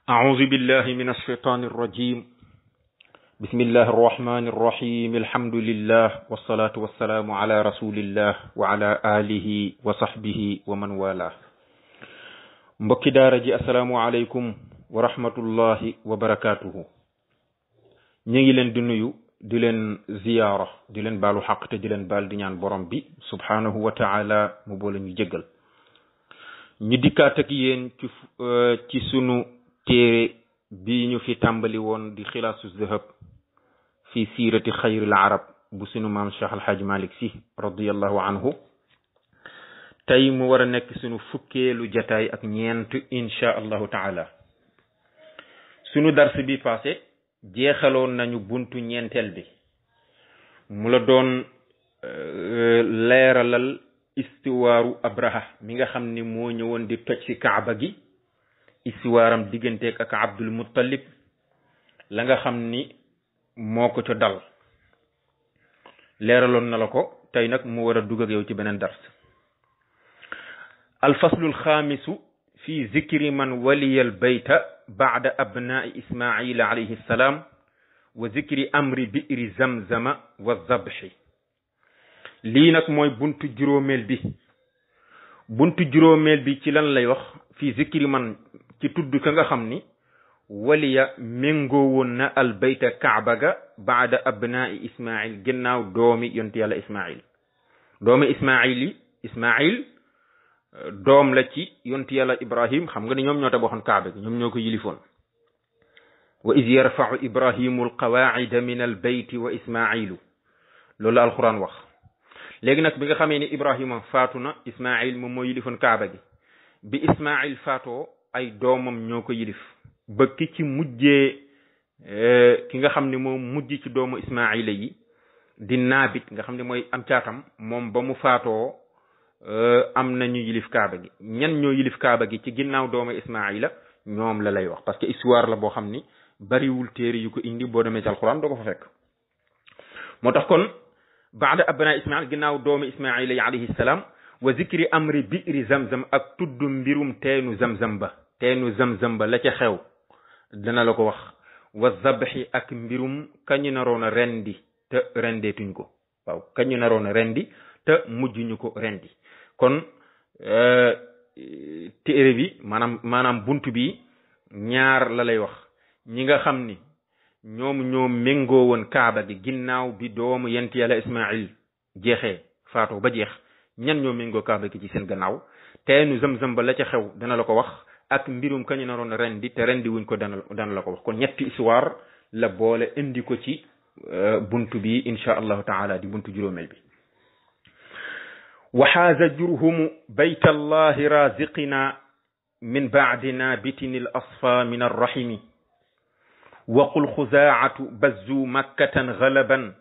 أعوذ بالله من الشيطان الرجيم بسم الله الرحمن الرحيم الحمد لله والصلاة والسلام على رسول الله وعلى آله وصحبه ومن والاه mbokki daara ji assalaamu aleykum wa rahmatullahi wa barakatuhu ñu ngi leen di nuyu di leen ziyaara di leen baalu xaq te di leen baal di ñaan borom bi subhanahu wa taala mu boole ñu jéggal ñu dikkaat ak yéen ci sunu téere bi ñu fi tàmbali woon di xilaasu zahab fi siirati xayril arab bu sunu maam Cheikh Alhaaj Malick Sy radiyallahu anhu tey mu war a nekk sunu fukkeelu jataay ak ñeent insha allahu taala sunu dars bi passé jeexaloon nañu buntu ñeenteel bi mu la doon leeralal istiwaaru abraha mi nga xam ni moo ñëwoon di toj ci kaaba gi istiwaaram digganteeg ak abdul muttalib la nga xam ni moo ko ca dal leeraloon na la ko tey nag mu war a dugg ak yow ci beneen dars الفصل الخامس في ذكر من ولي البيت بعد أبناء إسماعيل عليه السلام وذكر أمر بئر زمزم والذبح lii nag mooy buntu juróomeel bi ci lan lay wax fi zikri man ci tudd ka nga xam ni waliya méngoo woon na albayta kaaba ga baada abnaai ismail ginnaaw doomi yonti yàlla ismail doom la ci yonti yàlla ibrahim xam nga ni ñoom ñoo tabaxoon kaaba gi ñoom ñoo ko yilifoon wa iz yarfau ibrahimu alqawaida min albayti wa ismailu loolu la alquran wax léegi nag bi nga xamee ni ibrahima faatu na ismail moom moo yilifoon kaaba gi bi ismail faatoo ay doomam ñoo ko yilif ba ki ci mujjee ki nga xam ne moom mujj ci doomu ismaila yi di naabit nga xam ne mooy am caatam moom ba mu faatoo am nañu yilif kaaba gi ñan ñoo yilif kaaba gi ci ginnaaw doomu ismaila ñoom la lay wax parce que histoire la boo xam ni bariwul téere yu ko indi boo demee ci alquran doo ko fa fekk moo tax kon baada abna ismail ginnaaw doomu ismaila yi alayhi salaam wa zikri amri bi'ri zamzam ak tudd mbirum teenu zamzam ba la ca xew dana la ko wax wa zabxi ak mbirum kañu naroon a rendi te rendeetuñ ko waaw kañu naroon a rendi te mujjuñu ko rendi kon téere bi maanaam buntu bi ñaar la lay wax ñi nga xam ni ñoo méngoo woon kaaba gi ginnaaw bi doomu yent yàlla ismail jeexee faatoo ba jeex ñan ñoo méngoo kaaba gi ci seen gannaaw teenu zamzam ba la ca xew dana la ko wax ak mbirum kañu naroon rendi te rendi wuñ ko dana la ko wax kon ñetti histoire la boole indi ko ci buntu bi insha allahu taala di buntu juróomeel bi وحاز جرهم بيت الله رازقنا من بعد نابت الأصفى من الرحم وقل خزاعة بزوا مكة غلبا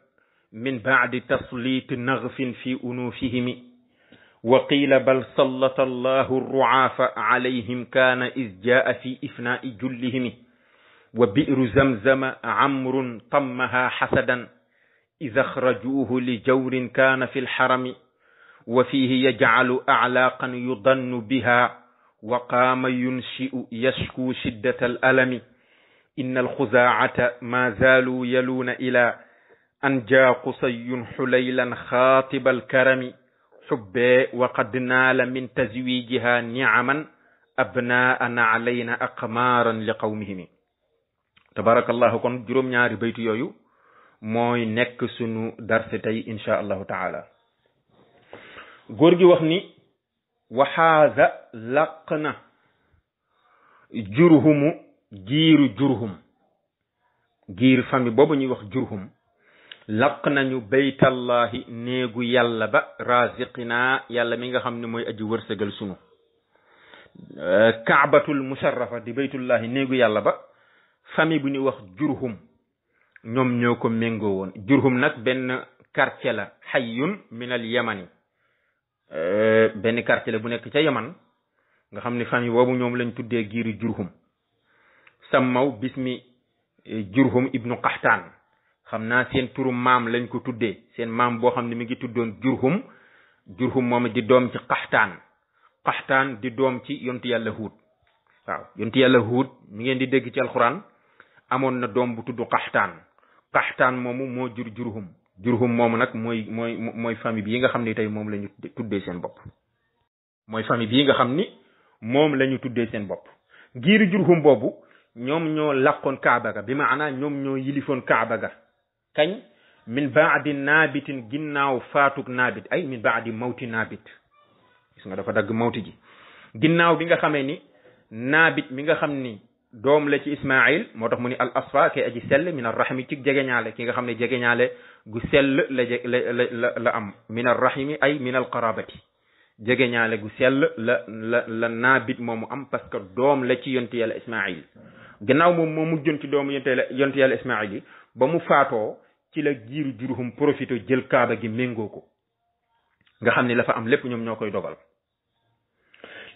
من بعد تسليط نغف في أنوفهم وقيل بل سلط الله الرعاف عليهم كان إذ جاء في إفناء جلهم وبئر زمزم عمرو طمها حسدا إذا أخرجوه لجور كان في الحرم وفيه يجعل أعلاقا يضن بها وقام ينشئ يشكو شدة الألم إن الخزاعة ما زالوا يلون إلى أن جاء قصي حليلا خاطب الكرم حبي وقد نال من تزويجها نعما أبناء علينا أقمارا لقومهم تبارك الله كون جروم ñaari baytu yooyu mooy nekk sunu darse tey insha allahu taala góor gi wax ni waxaaza laq na jurhumu giiru jurhum giir famille boobu ñuy wax jurhum laq nañu baytallahi néegu yàlla ba raziqina yàlla mi nga xam ne mooy aji wërsëgal sunu kaabatul musharrafa di baytullahi néegu yàlla ba famille bu ñuy wax jurhum ñoom ñoo ko méngoo woon jurhum nag benn quartier la hayyun min al yamani benn quartier la bu nekk ca yaman nga xam ne famille boobu ñoom lañ tuddee giiri jurhum sammaw bismi jurhum ibnu qaxtaan xam naa seen turu maam lañ ko tuddee seen maam boo xam ne mi ngi tuddoon jurhum moom di doom ci qaxtaan di doom ci yontu yàlla huut waaw yonent yàlla Huud mi ngeen di dégg ci alxuraan amoon na doom bu tudd Qaxtaan moomu moo jur Jurhum moomu nag mooy famille bii nga xam ni tey moom la ñu tuddee seen bopp mooy famille bii nga xam ni moom la ñu tuddee seen bopp giiru Jurhum boobu ñoom ñoo làqoon Kaaba ga bi maanaa ñoom ñoo yilifoon Kaaba ga kañ min baadi naabitin ginnaaw faatug naabit ay min baadi mawti naabit gis nga dafa dagg mawti ji ginnaaw bi nga xamee ni naabit mi nga xam ni doom la ci Ismaïl moo tax mu ni al asfa kay aji sell min arrahimi ci jegeñaale ki nga xam ne jegeñaale gu sell la am min arrahimi ay min al qarabati jegeñaale gu sell la naabit moomu am parce que doom la ci yonti yàlla Ismaïl gannaaw moom moo mujjoon ci doomu yonti yàlla Ismaïl yi ba mu faatoo ci la giiru Jurhum profité jël kaaba gi méngoo ko nga xam ne la fa am lépp ñoom ñoo koy dogal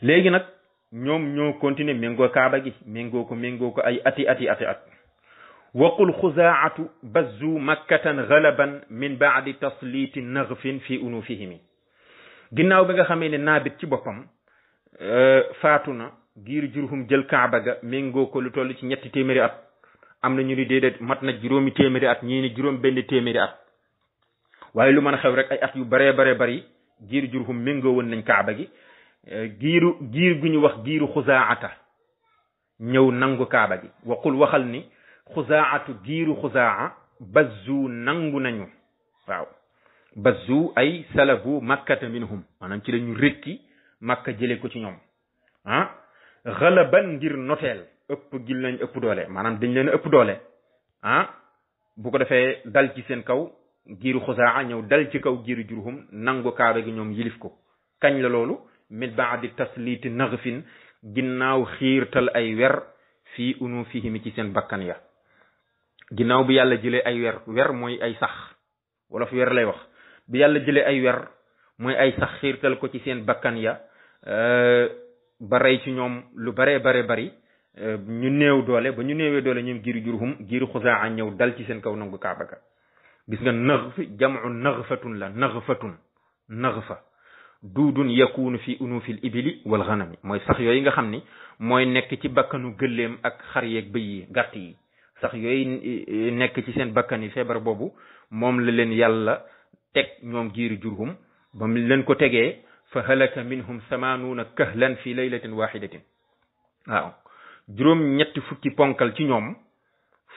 léegi nag ñoom ñoo continuer méngoo kaaba gi méngoo ko ay ati waqul xuzaatu bazzu makkatan galaban min baadi tasliti naghfin fi unufihimi ginnaaw bi nga xamee ne naabit ci boppam faatu na giiru Jurhum jël kaaba ga méngoo ko lu toll ci ñetti téeméeri at am na ñu ni déedéet mat na juróomi téeméeri at ñii ni juróom benn téeméeri at waaye lu mën a xew rek ay at yu baree bari giiru Jurhum méngoo woon nañ kaaba gi giir gu ñu wax giiru xuzaata ñëw nangu kaaba gi waqul waxal ni xuzaatu giiru xuzaa bazzu nangu nañu waaw bazzu ay salabu makkata minhum maanaam ci la ñu rékki makka jëlee ko ci ñoom xalaban ngir noteel ëpp doole maanaam dañ leen ëpp doole bu ko defee dal ci seen kaw giiru xuzaa ñëw dal ci kaw giiru Jurhum nangu kaaba gi ñoom yilif ko kañ la loolu min baadi tasliti naghfin ginnaaw xiirtal ay wer fii unufihim ci seen bakkan ya ginnaaw bi yàlla jëlee ay wer mooy ay sax wala fi wer lay wax bi yàlla jëlee ay wer mooy ay sax xiirtal ko ci seen bakkan ya ba rey ci ñoom lu bari ñu néew doole ba ñu néewee doole ñoom giiru Jurhum giiru xuzaa ñëw dal ci seen kaw nangu kaaba ga gis nga naghf jam'u naghfatun la naghfa duudun yakunu fi unufil ibili wal ghanami mooy sax yooyu nga xam ni mooy nekk ci bakkanu gëléem ak xar yeeg bëy yi gàtt yi sax yooyu nekk ci seen bakkan yi feebar boobu moom la leen yàlla teg ñoom giiru Jurhum ba mu leen ko tegee fa halaka minhum samanuuna kahlan fi laylatin wahidatin waaw juróom-ñetti fukki ponkal ci ñoom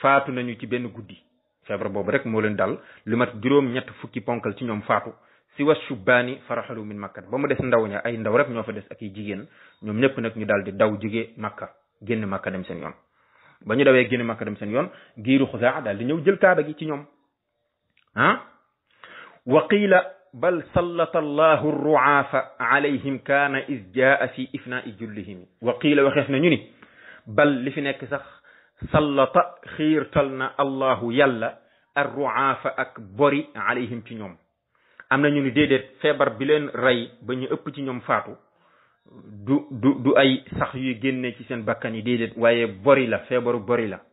faatu nañu ci benn guddi feebar boobu rek moo leen dal lu mat juróom-ñetti fukki ponkal ci ñoom faatu si was shubbaani faraxalu min makka ba mu des ndaw ña ay ndaw rek ñoo fa des ak i jigéen ñoom ñëpp nag ñu daal di daw jóge makka génn makka dem seen yoon ba ñu dawee génn makka dem seen yoon giiru xuzaa daal di ñëw jël kaaba gi ci ñoom wa qiila bal sallata allahu ruaafa alayhim kaana is jaa fi ifnaai jullihim wa qiila waxeef na ñu ni bal li fi nekk sax sallata xiirtal na allahu yàlla ar ruaafa ak bori alayhim ci ñoom am na ñu ni déedéet feebar bi leen rey ba ñu ëpp ci ñoom faatu du ay sax yuy génne ci seen bakkan yi déedéet waaye bori la feebaru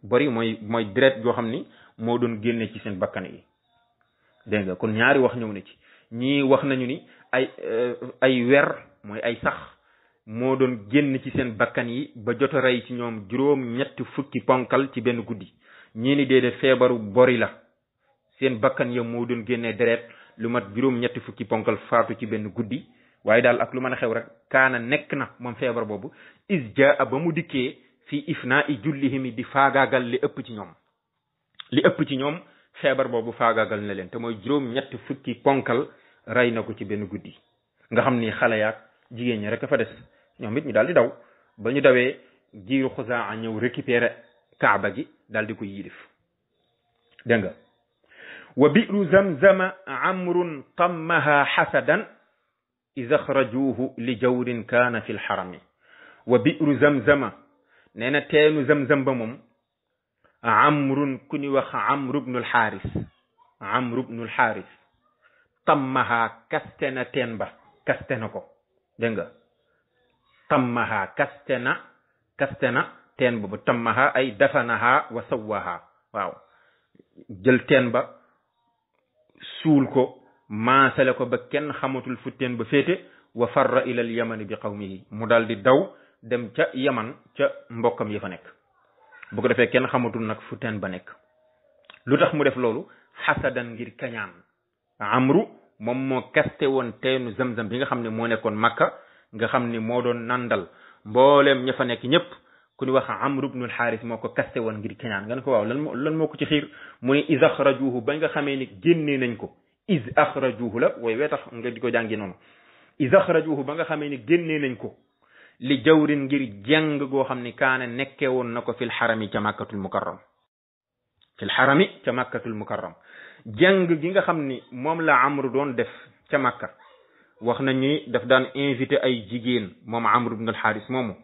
bori mooy deret yoo xam ni moo doon génne ci seen bakkan yi dégg nga kon ñaari wax ñëw na ci ñii wax nañu ni ay wer mooy ay sax moo doon génn ci seen bakkan yi ba jot a rey ci ñoom juróom-ñetti fukki ponkal ci benn guddi ñii ni déedéet feebaru bori la seen bakkan ya moo doon génnee deret lu mat juróom-ñetti fukki ponkal faatu ci benn guddi waaye daal ak lu mën a xew rek kaana nekk na moom feebar boobu is jaa ba mu dikkee fii ifnaa i jullihimi di faagaagal li ëpp ci ñoom feebar boobu faagaagal na leen te mooy juróom-ñetti fukki ponkal rey na ko ci benn guddi nga xam ni xale yaak jigéen ñi rek a fa des ñoom it ñu daal di daw ba ñu dawee giiru xuzaa ñëw récupérer kaaba gi daal di ko yilif dégg nga wa bi'ru zamzama amrun tammaha xasadan ida xrajuuhu li jawrin kaana fi lxarami wa bi'ru zamzama nee na teenu zamzam ba moom amrun ku ñu wax amru bnul xaaris tammaha kaste na teen ba kaste na ko dégg nga tammaha kaste na teen boobu tammaha ay dafanaha wa sawwaha waaw jël teen ba suul ko maasale ko ba kenn xamatul fu teen ba féete wa farra ila al yamani bi qawmihi mu daal di daw dem ca yaman ca mbokkam ya fa nekk bu ko defee kenn xamatul nag fu teen ba nekk lu tax mu def loolu xasadan ngir kañaan amru moom moo kaste woon teenu zamzam bi nga xam ne moo nekkoon makka nga xam ni moo doon nandal mbooleem ña fa nekk ñëpp ku ni wax amru ibnul xaaris moo ko kaste woon ngir kañaan nga ne ko waaw lan moo ko ci xiir mu ni is axrajuhu ba nga xamee ni génnee nañ ko is axrajuhu la wooy wee tax nga di ko jàngi noonu is axrajuhu ba nga xamee ni génnee nañ ko li jawrin ngir jàng goo xam ni kaana nekkee woon na ko fil xarami ca màkkatul mukarram fil xarami ca màkkatul mukarram jàng gi nga xam ni moom la amru doon def ca màkka wax nañ ni daf daan invité ay jigéen moom amru ibn al xaaris moomu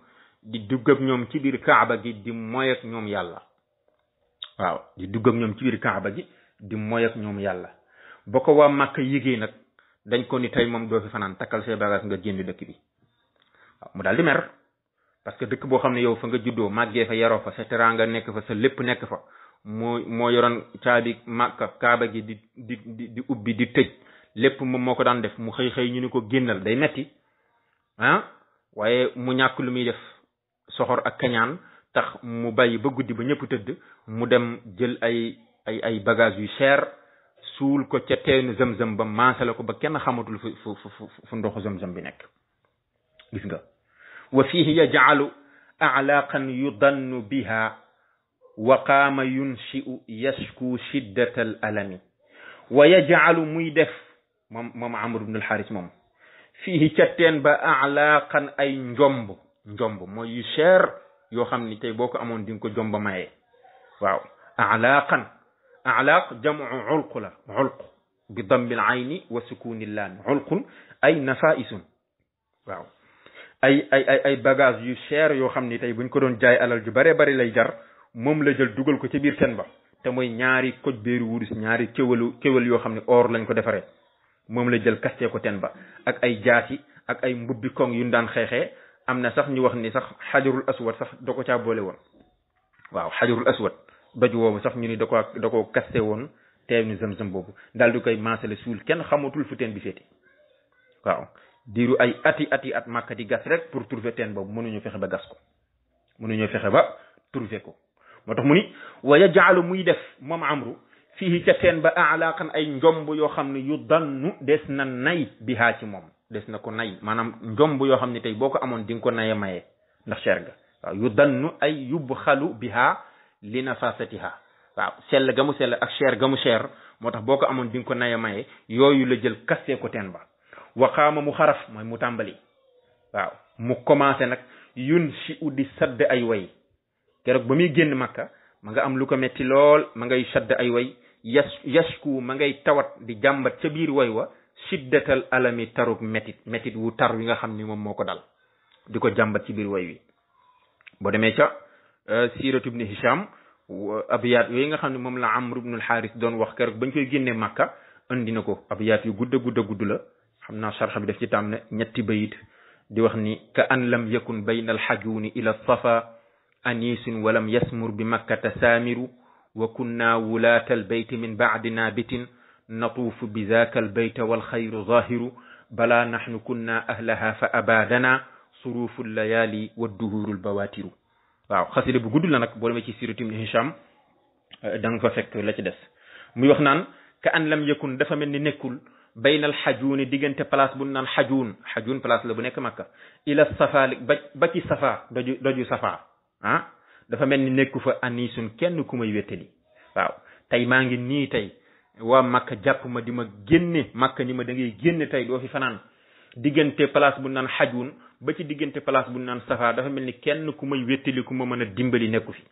di dugg ak ñoom ci biir kaaba gi di moy ak ñoom yàlla waaw di dugg ak ñoom ci biir kaaba gi di moy ak ñoom yàlla ba ko waa màkka yégee nag dañ ko ni tey moom doo fi fanaan takkal say bagage nga génn dëkk bi waaw mu daal di mer parce que dëkk boo xam ne yow fa nga juddoo màggee fa yaroo fa sa teraanga nekk fa sa lépp nekk fa moo yoroon caabi màkka kaaba gi di ubbi di tëj lépp moom moo ko daan def mu xëy ñu ni ko génnal day metti waaye mu ñàkk lu muy def soxor ak kañaan tax mu bàyyi ba guddi ba ñëpp tëdd mu dem jël ay bagage yu cher suul ko ca teenu zamzam ba maasale ko ba kenn xamatul fu ndoxu zamzam bi nekk gis nga wa fihi yaj'alu a'laqan yudannu biha wa qaama yunshi'u yashku shiddata al alami wa yaj'alu muy def moom amr ibn al haris moom fihi ca teen ba a'laqan ay njomb mooy yu cher yoo xam ni tey boo ko amoon di nga ko jomba maye waaw a'laq jam'u ulq la ulq bi dammi al ayni wa sukuni al lam ulqun ay nafaisun waaw ay bagage yu cher yoo xam ni tey buñ ko doon jaay alal ju bare bari lay jar moom la jël dugal ko ci biir teen ba te mooy ñaari koj béeru wurus ñaari kéwal yoo xam ne or lañ ko defaree moom la jël kaste ko teen ba ak ay jaasi ak ay mbubbi koŋ yu daan xeexee am na sax ñu wax ni sax xajarul aswad sax da ko caa boole woon waaw xajarul aswad doj woowu sax ñu ni da ko kaste woon teenu zamzam boobu daal di koy maasale suul kenn xamatul fu teen bi féete waaw diiru ay ati at màkka di gas rek pour trouver teen boobu mënuñu fexe ba gas ko mënuñu fexe ba trouver ko moo tax mu ni wa yaj'alu muy def moom amru fii ca teen ba a'laqan ay njomb yoo xam ne yu dannu des na nay bihaa ci moom des na ko nay maanaam njomb yoo xam ne tey boo ko amoon di nga ko naye maye ndax cher ga waaw yu dannu ay yubxalu bihaa li nafasatiha waaw sell ga mu sell ak cher ga mu cher moo tax boo ko amoon di nga ko naye maye yooyu la jël kaste ko teen ba waxaama mu xaraf mooy mu tàmbali waaw mu commencé nag yun si uddi sadd ay way keroog ba muy génn makka ma nga am lu ko metti lool ma ngay sadd ay way yashku ma ngay tawat di jàmbat ca biir way wa shiddatal alami taruk métit wu tar wi nga xam ni moom moo ko dal di ko jàmbat ci biir way wi boo demee ca siratu ibn hisham abiyat yooyu nga xam ne moom la amr ibn al haris doon wax keroog bañ koy génnee makka andi na ko abiyat yu gudd la xam naa sarx bi def ci tam ne ñetti bayit di wax ni ka an lam yakun bayna alxajuni ila safa anisun walam yasmur bi makkata saamiru wa kunna wulaata albayt min ba'di nabitin natuufu bi zaaka albayta walxayru zahiru bala nahnu kunna ahlaha fa abadana surufu layali wadduhuru albawatiru waaw xasida bu gudd la nag boo demee ci siratu ibn hisham da nga fa fekk la ci des muy wax naan ka an lam yakun dafa mel ni nekkul baynal xajuuni diggante place bu naan xajuun place la bu nekk makka ila safa ba ci safa doju safa dafa mel ni nekku fa anisun kenn ku may wettali waaw tey maa ngi nii tey waa makka jàpp ma di ma génne makka ni ma da ngay génne tey doo fi fanaan diggante place bu naan xajuun ba ci diggante place bu naan safa dafa mel ni kenn ku may wettali ku ma mën a dimbali nekku fi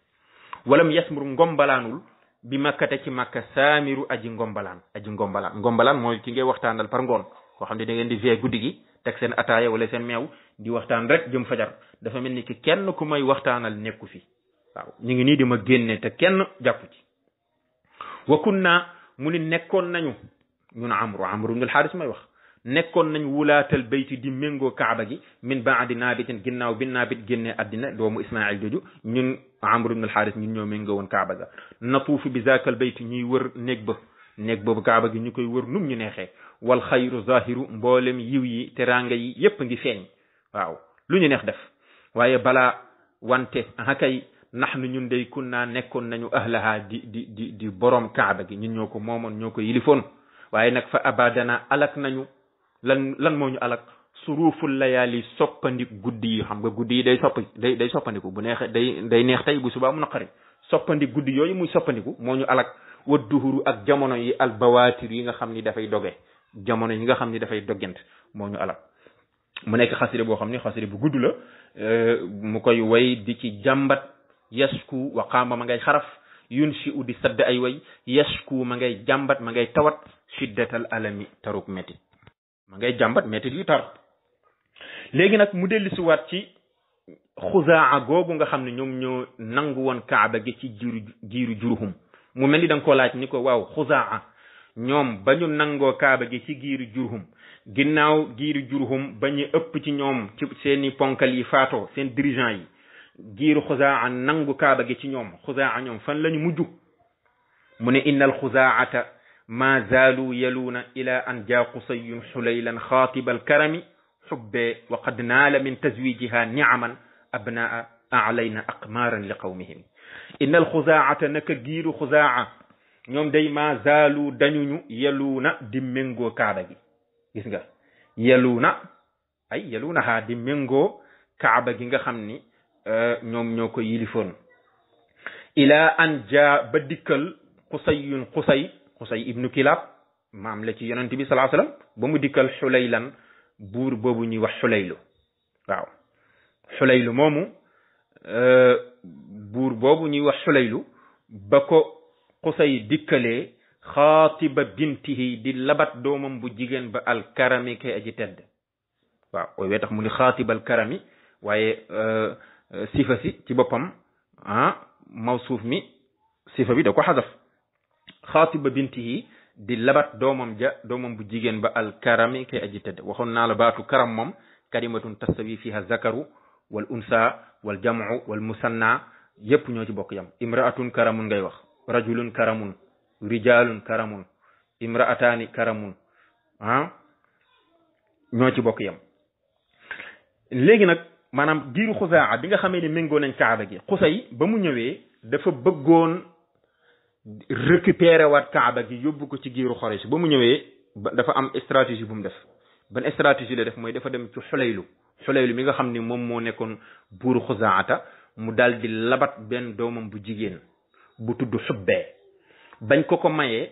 walam yasmur ngombalaanul bi makkate ci makka saamiru aji ngombalaan mooy ki ngay waxtaanal par ngoon koo xam ne da ngeen di vee guddi gi teg seen ataaya wala seen meew di waxtaan rek jëm fajar dafa mel ni ki kenn ku may waxtaanal nekku fi waaw ñu ngi nii di ma génne te kenn jàpp ci wa kunna mu ni nekkoon nañu ñun amru ibn al-Haris may wax nekkoon nañ wulaatal bayti di méngoo kaaba gi min baadi naabitin ginnaaw bi naabit génnee addina doomu ismail joju ñun amru ibn al-Haris ñun ñoo méngoo woon kaaba ga natuufu bi zaakal bayti ñuy wër néeg boobu kaaba gi ñu koy wër num ñu neexee wal xayru zahiru mboolem yiw yi teraanga yi yépp ngi feeñ waaw lu ñu neex def waaye balaa wante hakay nahnu ñun day kunna nekkoon nañu ahlaha di borom kaaba gi ñun ñoo ko moomoon ñoo ko yilifoon waaye nag fa abadana alak nañu lan moo ñu alak suruful layaali soppandiku guddi yi xam nga guddi yi day soppandiku bu neexee day neex tey bu subaa mu naqari soppandiku guddi yooyu muy soppandiku moo ñu alak wa duhuru ak jamono yi al bawaatir yi nga xam ni dafay doge jamono yi nga xam ni dafay doggent moo ñu alak mu nekk xasida boo xam ni xasida bu gudd la mu koy way di ci jàmbat yasku wa qaama ma ngay xaraf yunshi u di sadd ay way yasku ma ngay jàmbat ma ngay tawat shiddatal alami taruk métit ma ngay jàmbat métit yu tar léegi nag mu dellu si waat ci xuzaa googu nga xam ne ñoom ñoo nangu woon kaaba gi ci giiru jurhum mu mel ni da nga ko laaj ni ko waaw xuzaa ñoom ba ñu nangoo kaaba gi ci giiru jurhum ginnaaw giiru jurhum ba ñu ëpp ci ñoom ci seeni ponkal yi faatoo seen dirigeant yi giiru xuzaa nangu kaaba gi ci ñoom xuzaa ñoom fan lañu mujj mu ne innal xuzaata ma zaalu yaluuna ila an jaa qusayun xulaylan xaatibal karami xubbee wa qad naala min tazwijiha niaman abnaa alayna aqmaaran li qawmihim innal xuzaata naka giiru xuzaa ñoom day ma zaalu dañuñu yaluuna di méngoo kaaba gi gis nga yaluunaha di méngoo kaaba gi nga xam ni ñoom ñoo ko yilifoon ila an jaa ba dikkal qusay ibnu kilab maam la ci yonent bi sallallahu alayhi wasallam ba mu dikkal xulaylan buur boobu ñuy wax xulaylu waaw xulaylu moomu buur boobu ñuy wax xulaylu ba ko qusay dikkalee xaatiba bintihi di labat doomam bu jigéen ba alkarami kay aji tedd waaw wooy tax mu ni xaatibal karami waaye sifa si ci boppam mawsuuf mi sifa bi da ko xasaf xaatiba bintihi di labat doomam bu jigéen ba alkarami kay aji tedd waxoon naa la baatu karam moom kalimatun tastawi fiha zakaru wal unsa wal jamu wal musanna yépp ñoo ci bokk yam imraatun karamun ngay wax rajulun karamun rijalun karamun imraataani karamun ñoo ci bokk yam léegi nag maanaam giiru xuzaa bi nga xamee ne méngoo nañ kaaba gi xusay ba mu ñëwee dafa bëggoon récupérer waat kaaba gi yóbbu ko ci giiru Quraysh ba mu ñëwee dafa am stratégie bu mu def ban stratégie la def mooy dafa dem ci xulaylu mi nga xam ni moom moo nekkoon buuru xuzaata mu daal di labat benn doomam bu jigéen bu tudd xubbee bañ ko mayee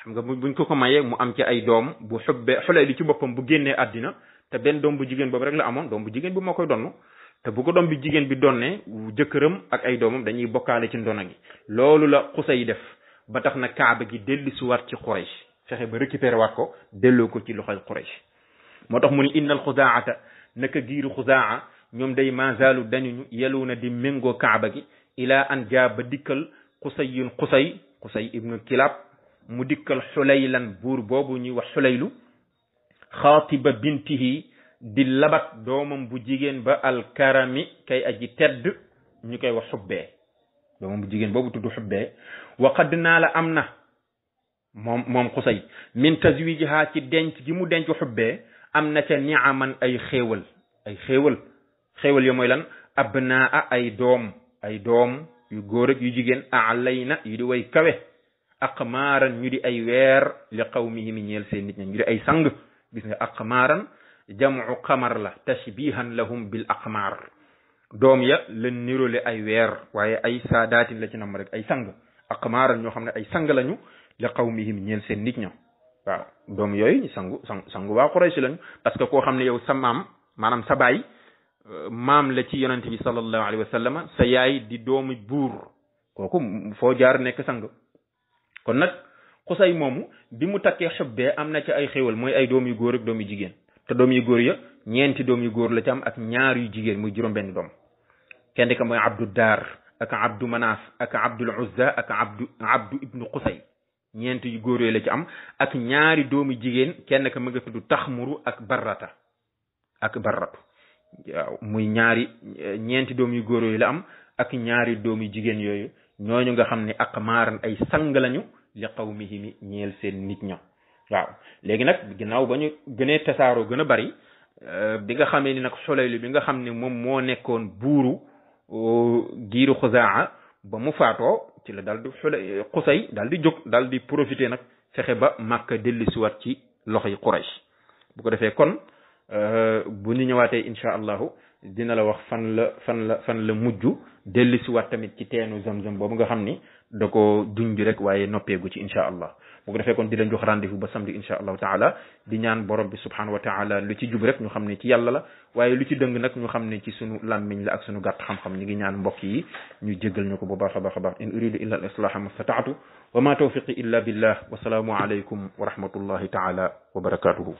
xam nga buñ ko mayee mu am ci ay doom bu xubbee xulaylu ci boppam bu génnee àddina te benn doom bu jigéen boobu rek la amoon doom bu jigéen bi moo koy donn te bu ko doom bi jigéen bi donnee jëkkëram ak ay doomam dañuy bokkaale ci ndona gi loolu la Qusay def ba tax na kaaba gi dellu si waat ci Quraysh fexe ba récupérer waat ko delloo ko ci loxoy Quraysh moo tax mu ni innal xuzaata naka giiru xuzaa ñoom day mazaalu dañuñu yeluuna di méngoo kaaba gi ila an jaa ba dikkal qusay ibnu kilab mu dikkal xulaylan buur boobu ñuy wax xulaylu xaatiba bintihi di labat doomam bu jigéen ba alkarami kay aji tedd ñu koy wax xubbee doomam bu jigéen boobu tudd xubbee wa qad naa la am na moom qusay min tazwijiha ci denc gi mu denc xubbee am na ca niaman ay xéewal yo mooy lan abnaa ay doom yu góor ak yu jigéen alayna yu di way kawe aqmaaran ñu di ay weer li qawmihim ñeel seen nit ña ñu di ay sang gis nga aqmaaran jamu qamar la tashbihan lahum bil aqmar doom ya leen nirole ay weer waaye ay saadaatin la ci nam rek ay sang aqmaaran ñoo xam ne ay sang lañu li qawmihim ñeel seen nit ña waaw doom yooyu sangu waa Quraysh lañu parce que koo xam ne yow sa maam maanaam sa baay maam la ci yonente bi sallallahu alayhi wa sallam sa yaay di doomi buur kooku foo jaar nekk sang kon nag Qusay moomu bi mu takkee xubbee am na ci ay xéwal mooy ay doom yu góor ak doom yu jigéen te doom yu góor ya ñeenti doom yu góor la ci am ak ñaar yu jigéen muy juróom-benn doom kenn ka mooy Abdu Daar ak Abdu Manaaf ak Abdul Uzza ak Abdu ibnu Qusay ñeent yu góor yooyu la ci am ak ñaari doomu jigéen kenn ka ma nga tudd Taxmuru ak Barratu waaw muy ñeenti doom yu góor yooyu la am ak ñaari doomu jigéen yooyu ñooñu nga xam ne aqmaaran ay sang lañu li qawmihim ñeel seen nit ña waaw léegi nag ginnaaw ba ñu gënee tasaaroo gën a bari bi nga xamee ni nag Xulayl bi nga xam ne moom moo nekkoon buuru giiru Xuzaa ba mu faatoo ci la daal di Xusay daal di jóg daal di profité nag fexe ba Makka dellusiwaat ci loxoy Quraysh bu ko defee kon bu ñu ñëwaatee incha allahu dina la wax fan la mujj dellusiwaat tamit ci teenu Zamzam boobu nga xam ni da ko junj rek waaye noppeegu ci incha allah bu ko defee kon di leen jox rendez-vous ba samedi incha allahu taala di ñaan borom bi subhanahu wa taala lu ci jub rek ñu xam ne ci yàlla la waaye lu ci dëng nag ñu xam ne ci sunu làmmiñ la ak sunu gàtt xam-xam ñi ngi ñaan mbokk yi ñu jéggal ñu ko bu baax a baax a baax in uridu illa al islaha ma stataatu wa ma tawfiqi illa billah wa salaamu alaykum wa rahmatullahi taala wa barakatuhu